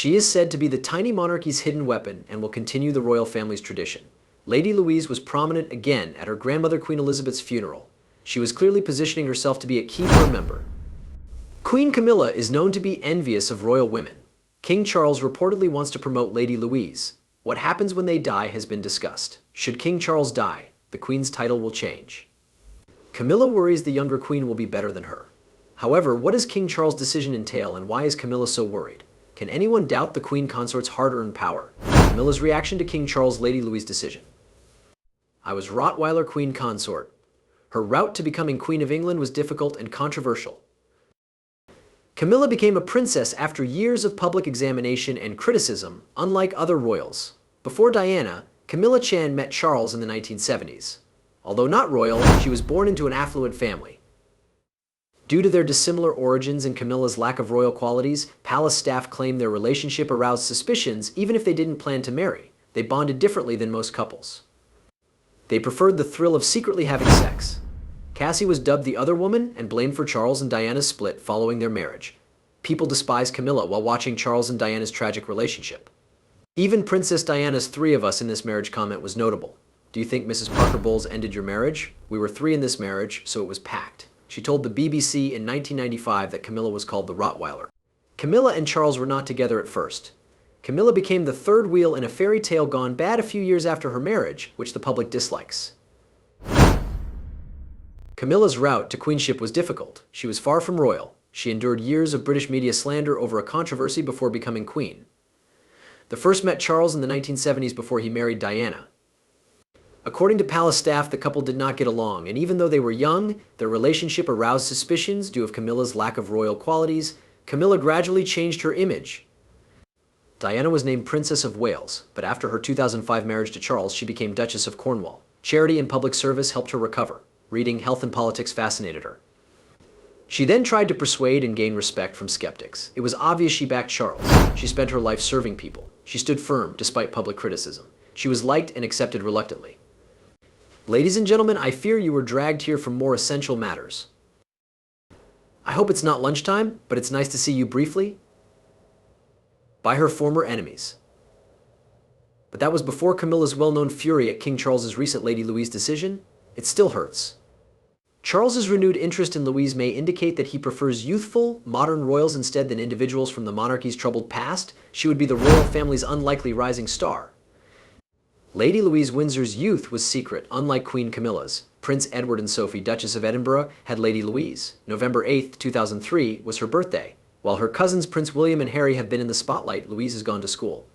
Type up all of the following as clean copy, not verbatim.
She is said to be the tiny monarchy's hidden weapon and will continue the royal family's tradition. Lady Louise was prominent again at her grandmother Queen Elizabeth's funeral. She was clearly positioning herself to be a key firm member. Queen Camilla is known to be envious of royal women. King Charles reportedly wants to promote Lady Louise. What happens when they die has been discussed. Should King Charles die, the Queen's title will change. Camilla worries the younger Queen will be better than her. However, what does King Charles' decision entail and why is Camilla so worried? Can anyone doubt the Queen Consort's hard-earned power? Camilla's reaction to King Charles' Lady Louise decision. I was Rottweiler Queen Consort. Her route to becoming Queen of England was difficult and controversial. Camilla became a princess after years of public examination and criticism, unlike other royals. Before Diana, Camilla Chan met Charles in the 1970s. Although not royal, she was born into an affluent family. Due to their dissimilar origins and Camilla's lack of royal qualities, palace staff claimed their relationship aroused suspicions even if they didn't plan to marry. They bonded differently than most couples. They preferred the thrill of secretly having sex. Cassie was dubbed the other woman and blamed for Charles and Diana's split following their marriage. People despised Camilla while watching Charles and Diana's tragic relationship. Even Princess Diana's "three of us in this marriage" comment was notable. Do you think Mrs. Parker Bowles ended your marriage? We were three in this marriage, so it was packed. She told the BBC in 1995 that Camilla was called the Rottweiler. Camilla and Charles were not together at first. Camilla became the third wheel in a fairy tale gone bad a few years after her marriage, which the public dislikes. Camilla's route to queenship was difficult. She was far from royal. She endured years of British media slander over a controversy before becoming queen. The first met Charles in the 1970s before he married Diana. According to palace staff, the couple did not get along, and even though they were young, their relationship aroused suspicions due to Camilla's lack of royal qualities. Camilla gradually changed her image. Diana was named Princess of Wales, but after her 2005 marriage to Charles, she became Duchess of Cornwall. Charity and public service helped her recover. Reading Health and Politics fascinated her. She then tried to persuade and gain respect from skeptics. It was obvious she backed Charles. She spent her life serving people. She stood firm despite public criticism. She was liked and accepted reluctantly. Ladies and gentlemen, I fear you were dragged here for more essential matters. I hope it's not lunchtime, but it's nice to see you briefly. By her former enemies. But that was before Camilla's well-known fury at King Charles's recent Lady Louise decision. It still hurts. Charles's renewed interest in Louise may indicate that he prefers youthful, modern royals instead than individuals from the monarchy's troubled past. She would be the royal family's unlikely rising star. Lady Louise Windsor's youth was secret, unlike Queen Camilla's. Prince Edward and Sophie, Duchess of Edinburgh, had Lady Louise. November 8, 2003 was her birthday. While her cousins Prince William and Harry have been in the spotlight, Louise has gone to school.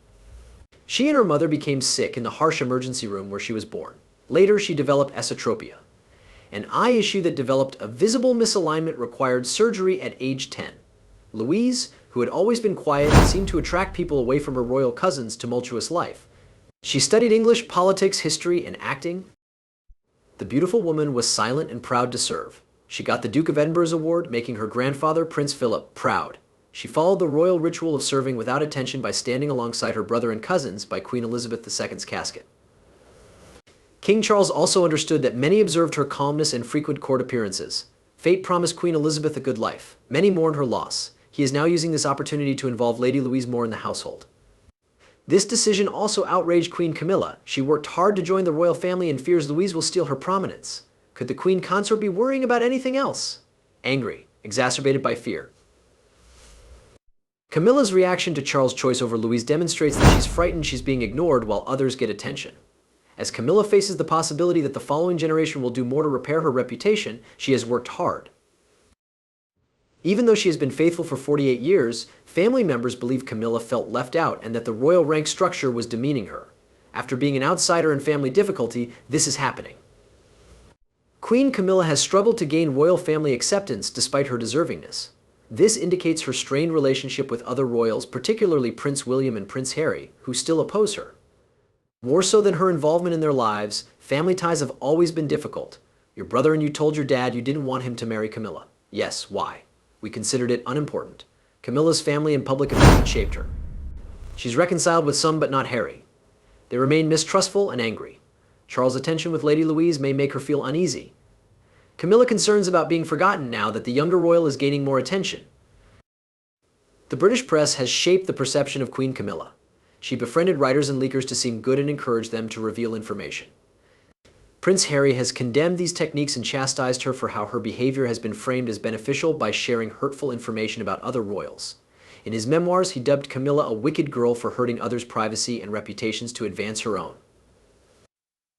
She and her mother became sick in the harsh emergency room where she was born. Later, she developed esotropia. An eye issue that developed a visible misalignment required surgery at age 10. Louise, who had always been quiet, seemed to attract people away from her royal cousin's tumultuous life. She studied English, politics, history, and acting. The beautiful woman was silent and proud to serve. She got the Duke of Edinburgh's award, making her grandfather, Prince Philip, proud. She followed the royal ritual of serving without attention by standing alongside her brother and cousins by Queen Elizabeth II's casket. King Charles also understood that many observed her calmness and frequent court appearances. Fate promised Queen Elizabeth a good life. Many mourned her loss. He is now using this opportunity to involve Lady Louise more in the household. This decision also outraged Queen Camilla. She worked hard to join the royal family and fears Louise will steal her prominence. Could the Queen Consort be worrying about anything else? Angry, exacerbated by fear. Camilla's reaction to Charles' choice over Louise demonstrates that she's frightened she's being ignored while others get attention. As Camilla faces the possibility that the following generation will do more to repair her reputation, she has worked hard. Even though she has been faithful for 48 years, family members believe Camilla felt left out and that the royal rank structure was demeaning her. After being an outsider in family difficulty, this is happening. Queen Camilla has struggled to gain royal family acceptance despite her deservingness. This indicates her strained relationship with other royals, particularly Prince William and Prince Harry, who still oppose her. More so than her involvement in their lives, family ties have always been difficult. Your brother and you told your dad you didn't want him to marry Camilla. Yes, why? We considered it unimportant. Camilla's family and public opinion shaped her. She's reconciled with some but not Harry. They remain mistrustful and angry. Charles' attention with Lady Louise may make her feel uneasy. Camilla concerns about being forgotten now that the younger royal is gaining more attention. The British press has shaped the perception of Queen Camilla. She befriended writers and leakers to seem good and encouraged them to reveal information. Prince Harry has condemned these techniques and chastised her for how her behavior has been framed as beneficial by sharing hurtful information about other royals. In his memoirs, he dubbed Camilla a wicked girl for hurting others' privacy and reputations to advance her own.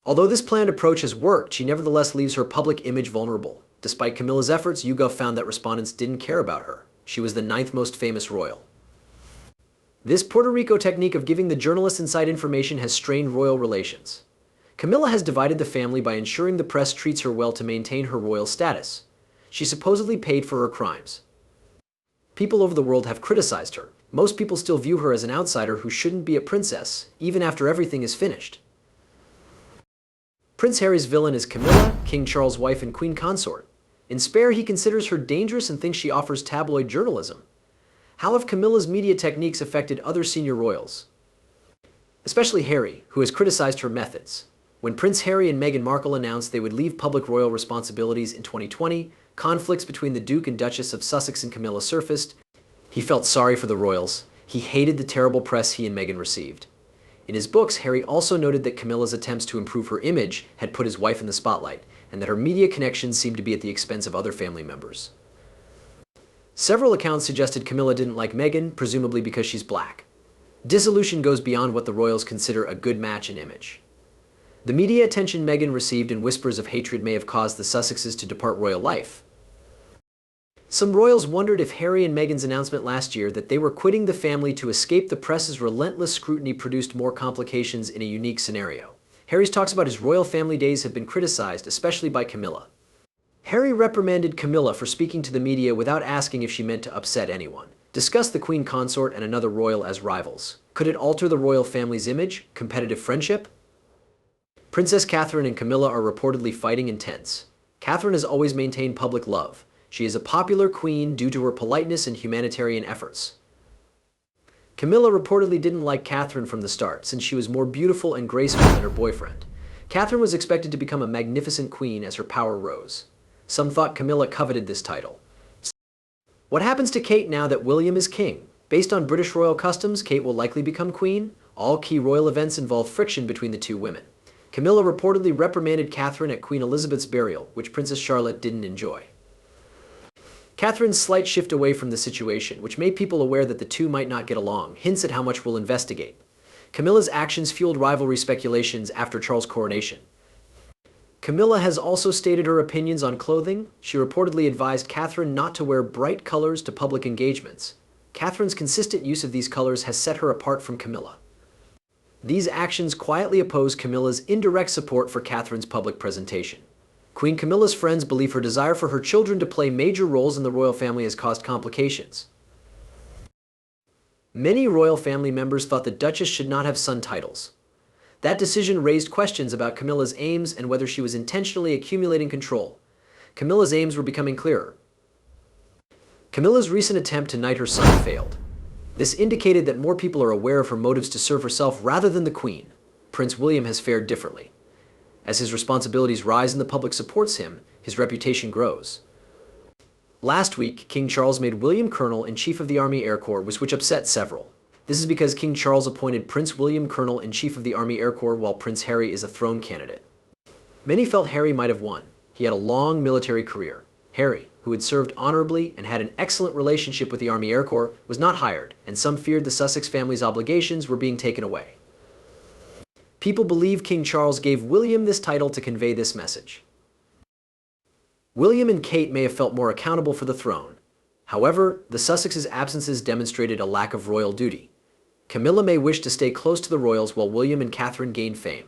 Although this planned approach has worked, she nevertheless leaves her public image vulnerable. Despite Camilla's efforts, YouGov found that respondents didn't care about her. She was the 9th most famous royal. This Puerto Rico technique of giving the journalists inside information has strained royal relations. Camilla has divided the family by ensuring the press treats her well to maintain her royal status. She supposedly paid for her crimes. People over the world have criticized her. Most people still view her as an outsider who shouldn't be a princess, even after everything is finished. Prince Harry's villain is Camilla, King Charles' wife and queen consort. In Spare, he considers her dangerous and thinks she offers tabloid journalism. How have Camilla's media techniques affected other senior royals? Especially Harry, who has criticized her methods. When Prince Harry and Meghan Markle announced they would leave public royal responsibilities in 2020, conflicts between the Duke and Duchess of Sussex and Camilla surfaced. He felt sorry for the royals. He hated the terrible press he and Meghan received. In his books, Harry also noted that Camilla's attempts to improve her image had put his wife in the spotlight, and that her media connections seemed to be at the expense of other family members. Several accounts suggested Camilla didn't like Meghan, presumably because she's black. Dissolution goes beyond what the royals consider a good match in image. The media attention Meghan received and whispers of hatred may have caused the Sussexes to depart royal life. Some royals wondered if Harry and Meghan's announcement last year that they were quitting the family to escape the press's relentless scrutiny produced more complications in a unique scenario. Harry's talks about his royal family days have been criticized, especially by Camilla. Harry reprimanded Camilla for speaking to the media without asking if she meant to upset anyone. Discussed the queen consort and another royal as rivals. Could it alter the royal family's image? Competitive friendship? Princess Catherine and Camilla are reportedly fighting intense. Catherine has always maintained public love. She is a popular queen due to her politeness and humanitarian efforts. Camilla reportedly didn't like Catherine from the start, since she was more beautiful and graceful than her boyfriend. Catherine was expected to become a magnificent queen as her power rose. Some thought Camilla coveted this title. What happens to Kate now that William is king? Based on British royal customs, Kate will likely become queen. All key royal events involve friction between the two women. Camilla reportedly reprimanded Catherine at Queen Elizabeth's burial, which Princess Charlotte didn't enjoy. Catherine's slight shift away from the situation, which made people aware that the two might not get along, hints at how much we'll investigate. Camilla's actions fueled rivalry speculations after Charles' coronation. Camilla has also stated her opinions on clothing. She reportedly advised Catherine not to wear bright colors to public engagements. Catherine's consistent use of these colors has set her apart from Camilla. These actions quietly oppose Camilla's indirect support for Catherine's public presentation. Queen Camilla's friends believe her desire for her children to play major roles in the royal family has caused complications. Many royal family members thought the Duchess should not have son titles. That decision raised questions about Camilla's aims and whether she was intentionally accumulating control. Camilla's aims were becoming clearer. Camilla's recent attempt to knight her son failed. This indicated that more people are aware of her motives to serve herself rather than the Queen. Prince William has fared differently. As his responsibilities rise and the public supports him, his reputation grows. Last week, King Charles made William Colonel and Chief of the Army Air Corps, which upset several. This is because King Charles appointed Prince William Colonel and Chief of the Army Air Corps while Prince Harry is a throne candidate. Many felt Harry might have won. He had a long military career. Harry, who had served honorably and had an excellent relationship with the Army Air Corps, was not hired, and some feared the Sussex family's obligations were being taken away. People believe King Charles gave William this title to convey this message. William and Kate may have felt more accountable for the throne. However, the Sussexes' absences demonstrated a lack of royal duty. Camilla may wish to stay close to the royals while William and Catherine gain fame.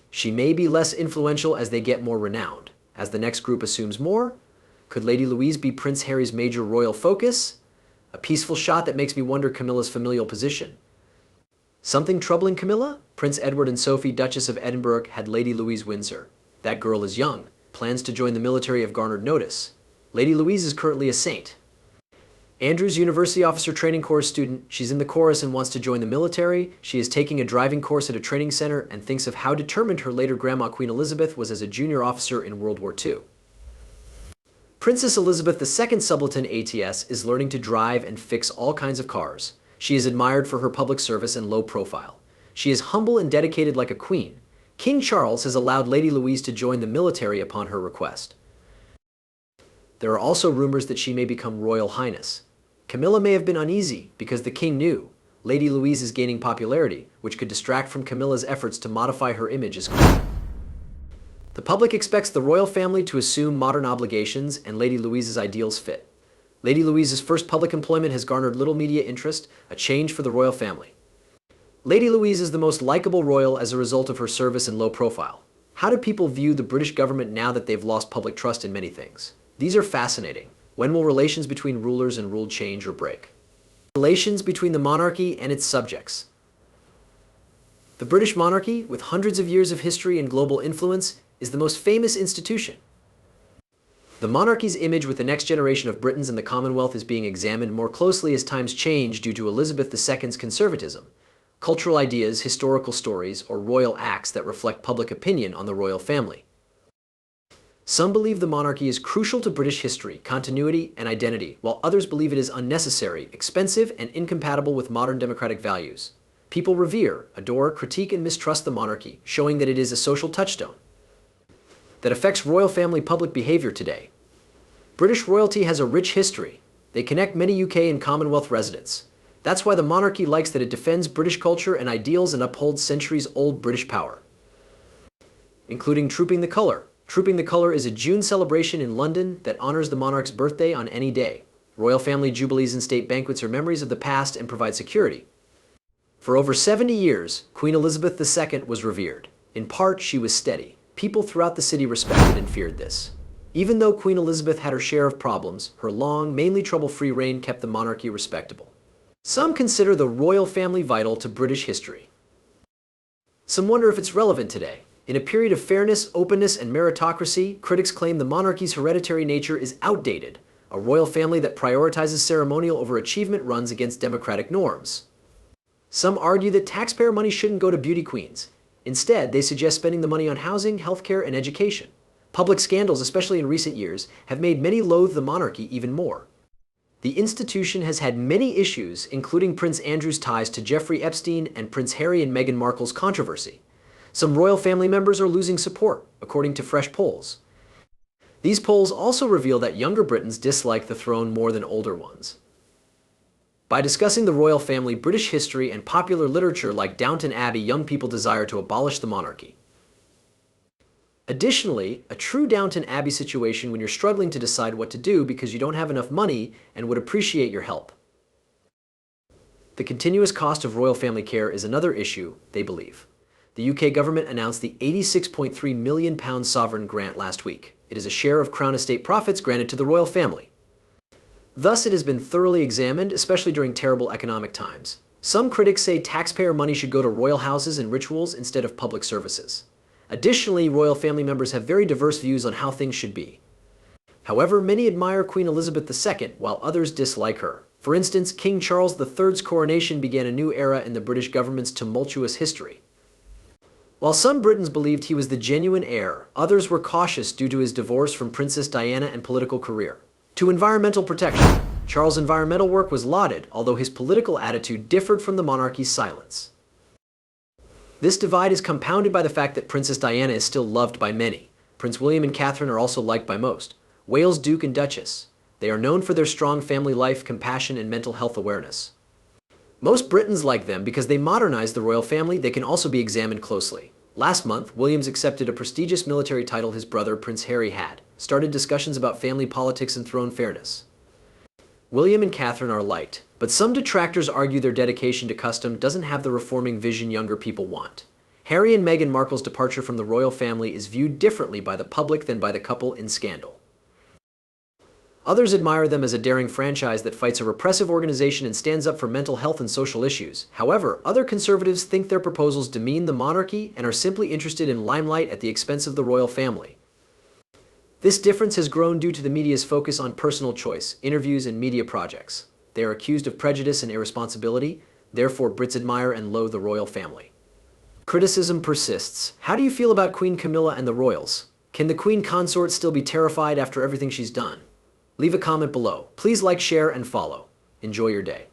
She may be less influential as they get more renowned. As the next group assumes more, could Lady Louise be Prince Harry's major royal focus? A peaceful shot that makes me wonder Camilla's familial position. Something troubling Camilla? Prince Edward and Sophie, Duchess of Edinburgh, had Lady Louise Windsor. That girl is young. Plans to join the military have garnered notice. Lady Louise is currently a saint. Andrew's University Officer Training Corps student. She's in the chorus and wants to join the military. She is taking a driving course at a training center and thinks of how determined her later grandma Queen Elizabeth was as a junior officer in World War II. Princess Elizabeth II Subaltern ATS is learning to drive and fix all kinds of cars. She is admired for her public service and low profile. She is humble and dedicated like a queen. King Charles has allowed Lady Louise to join the military upon her request. There are also rumors that she may become Royal Highness. Camilla may have been uneasy because the king knew Lady Louise is gaining popularity, which could distract from Camilla's efforts to modify her image as queen. The public expects the royal family to assume modern obligations, and Lady Louise's ideals fit. Lady Louise's first public employment has garnered little media interest, a change for the royal family. Lady Louise is the most likable royal as a result of her service and low profile. How do people view the British government now that they've lost public trust in many things? These are fascinating. When will relations between rulers and ruled change or break? Relations between the monarchy and its subjects. The British monarchy, with hundreds of years of history and global influence, is the most famous institution. The monarchy's image with the next generation of Britons and the Commonwealth is being examined more closely as times change due to Elizabeth II's conservatism, cultural ideas, historical stories, or royal acts that reflect public opinion on the royal family. Some believe the monarchy is crucial to British history, continuity, and identity, while others believe it is unnecessary, expensive, and incompatible with modern democratic values. People revere, adore, critique, and mistrust the monarchy, showing that it is a social touchstone that affects royal family public behavior today. British royalty has a rich history. They connect many UK and Commonwealth residents. That's why the monarchy likes that it defends British culture and ideals and upholds centuries-old British power, including Trooping the Colour. Trooping the Colour is a June celebration in London that honors the monarch's birthday on any day. Royal family jubilees and state banquets are memories of the past and provide security. For over 70 years, Queen Elizabeth II was revered. In part, she was steady. People throughout the city respected and feared this. Even though Queen Elizabeth had her share of problems, her long, mainly trouble-free reign kept the monarchy respectable. Some consider the royal family vital to British history. Some wonder if it's relevant today. In a period of fairness, openness, and meritocracy, critics claim the monarchy's hereditary nature is outdated. A royal family that prioritizes ceremonial over achievement runs against democratic norms. Some argue that taxpayer money shouldn't go to beauty queens. Instead, they suggest spending the money on housing, healthcare, and education. Public scandals, especially in recent years, have made many loathe the monarchy even more. The institution has had many issues, including Prince Andrew's ties to Jeffrey Epstein and Prince Harry and Meghan Markle's controversy. Some royal family members are losing support, according to fresh polls. These polls also reveal that younger Britons dislike the throne more than older ones. By discussing the royal family, British history, and popular literature like Downton Abbey, young people desire to abolish the monarchy. Additionally, a true Downton Abbey situation when you're struggling to decide what to do because you don't have enough money and would appreciate your help. The continuous cost of royal family care is another issue, they believe. The UK government announced the £86.3 million sovereign grant last week. It is a share of Crown Estate profits granted to the royal family. Thus, it has been thoroughly examined, especially during terrible economic times. Some critics say taxpayer money should go to royal houses and rituals instead of public services. Additionally, royal family members have very diverse views on how things should be. However, many admire Queen Elizabeth II, while others dislike her. For instance, King Charles III's coronation began a new era in the British government's tumultuous history. While some Britons believed he was the genuine heir, others were cautious due to his divorce from Princess Diana and political career. To environmental protection, Charles' environmental work was lauded, although his political attitude differed from the monarchy's silence. This divide is compounded by the fact that Princess Diana is still loved by many. Prince William and Catherine are also liked by most. Wales Duke and Duchess. They are known for their strong family life, compassion, and mental health awareness. Most Britons like them because they modernized the royal family. They can also be examined closely. Last month, Williams accepted a prestigious military title his brother, Prince Harry, had, started discussions about family politics and throne fairness. William and Catherine are liked, but some detractors argue their dedication to custom doesn't have the reforming vision younger people want. Harry and Meghan Markle's departure from the royal family is viewed differently by the public than by the couple in scandal. Others admire them as a daring franchise that fights a repressive organization and stands up for mental health and social issues. However, other conservatives think their proposals demean the monarchy and are simply interested in limelight at the expense of the royal family. This difference has grown due to the media's focus on personal choice, interviews, and media projects. They are accused of prejudice and irresponsibility, therefore Brits admire and loathe the royal family. Criticism persists. How do you feel about Queen Camilla and the royals? Can the Queen consort still be terrified after everything she's done? Leave a comment below. Please like, share, and follow. Enjoy your day.